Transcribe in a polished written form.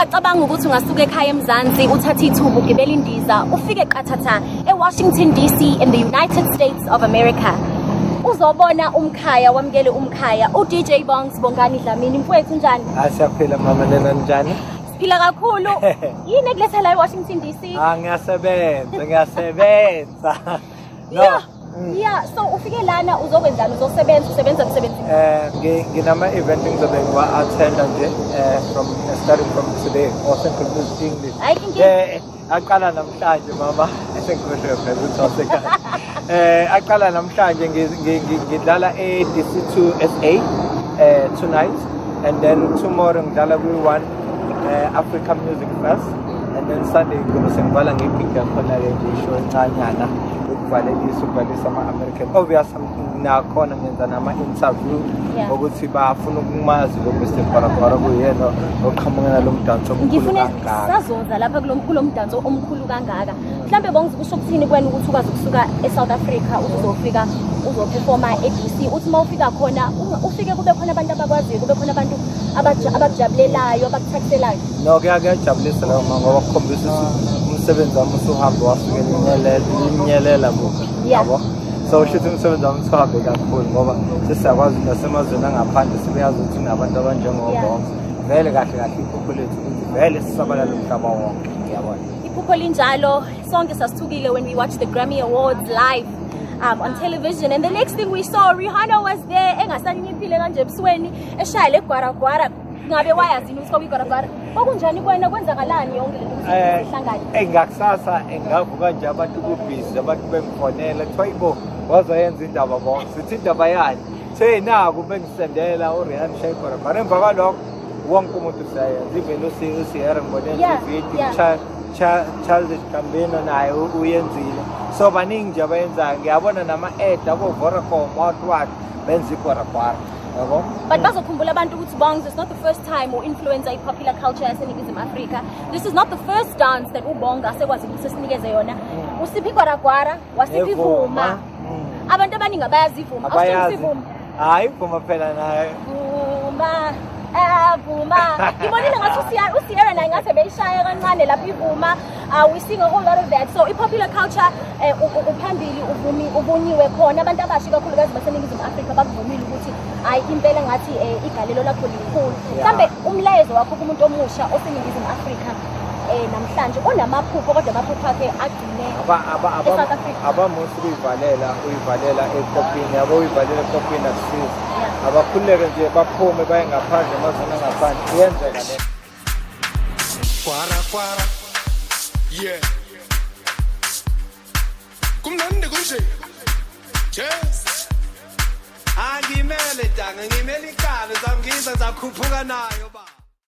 ungacabanga ukuthi ungasuka ekhaya eMzansi uthathe ithuba ugibela indiza ufike qathatha eWashington DC in the United States of America. Uzobona umkhaya wamkele umkhaya uDJ Bongs Bongani Dlamini mfowethu njani? Asiyaphila mama nena njani? Siphila kakhulu. Yini ekuletha la eWashington DC? Ngiyasebenza. No. Yeah, so ufike lana uzokwenzani usebenza emsebenzini? Nginama event ngizobe attend nje starting from today also includes English. I can get aqala namhlanje mama esengikhuleka phela uthoseka. Aqala namhlanje ngidlala DC2 SA tonight and then tomorrow ngidlala kwi1 Africa Music Fest and then Sunday ngibala ngepiga khona ke nje show encanyana ukubhalisa ama-American obviously nakhona ngenza nama-interview ukuthi bafuna ukumazi lo Mr. Kwarakwarah kuyena oqhamuka lo mdanso omkhulu kangaka. Sazoza lapha kulo mdanso omkhulu kangaka. Mhlambe bongiza kusho ukuthini kwena ukuthi ukwazi ukusuka eSouth Africa uzofika uzoperforma eDC uthi mawufika khona ufike kube khona abantu abakwaziyo kube khona abantu abakujabulelayo abakuthathelayo? No, kuyajabulisa la ngoba kukhombisa umsebenzi wami usuhambe wafika inyelela buka yabo. So shithi umsebenzi wami usuhambe kakhulu ngoba sesiyakwazi nasemazweni angaphandle sibeyazi ukuthi nabantu abanjengobongs vele kahle iphupho lethu ukuthi vele sisabalala umhlaba wonke yabona. Iphupho linjalo sonke sasithukile when we watched the Grammy Awards live on television, and the next thing we saw Rihanna was there engasaniphile kanje ebusweni eshaya leGwaragwara. Ngabe wayazi ukuthi kwakuyiGwaragwara okunjani kwena kwenzakalani yonke lento isihlangane? Ngakusasa engavuka nje abantu kubhizi abantu bengifonela kuthiwa ibo wazoyenza indaba bonke sithi indaba yani naku bengisendela uRihanna shaya iGwaragwara emva kwalokho wonke umuntu usayenza even uSierra ngibonela video Childish Gambino naye uyenzile so baningi nje abayenzayo ngiyabona nama-ad abo-Vodacom what benza iGwaragwara yabo. But bazokhumbula abantu ukuthi Bongs is not the first time influencer i-popular culture yaseNingizimu Afrika. This is not the first dance that uBonga asekwazi ukuthi sinikeze yona. Usiphi iGwaragwara wasiphi ivuma. Abantu abaningi abayazi ivuma. Hayi ivuma phela naye. Vuma. Ngibonile ngathi uSierra naye ngathi beyishaya kancane lapha ivuma. We sing a whole lot of that. So i-popular culture uphambili uvunyiwe khona abantu abasha kakhulukazi baseNingizimu Afrika bakuvumile ukuthi hayi impela ngathi igalelo lakho likhulu. Mhlambe umlayezo wakho kumuntu omusha oseNingizimu Afrika namhlanje onamaphupho kodwa amaphupho akhe agcine eSouth Africa. Abamusi uyivalela ekopini yabo uyivalela ekopini akusizi. Abakhuleke nje baphume baye ngaphandle amazwe angaphandle kuyenzeka le. Kwarakwarah yeah kumnandi kunje yes angimele danga ngimele ikalo zamngiza zakhuphuka nayo ba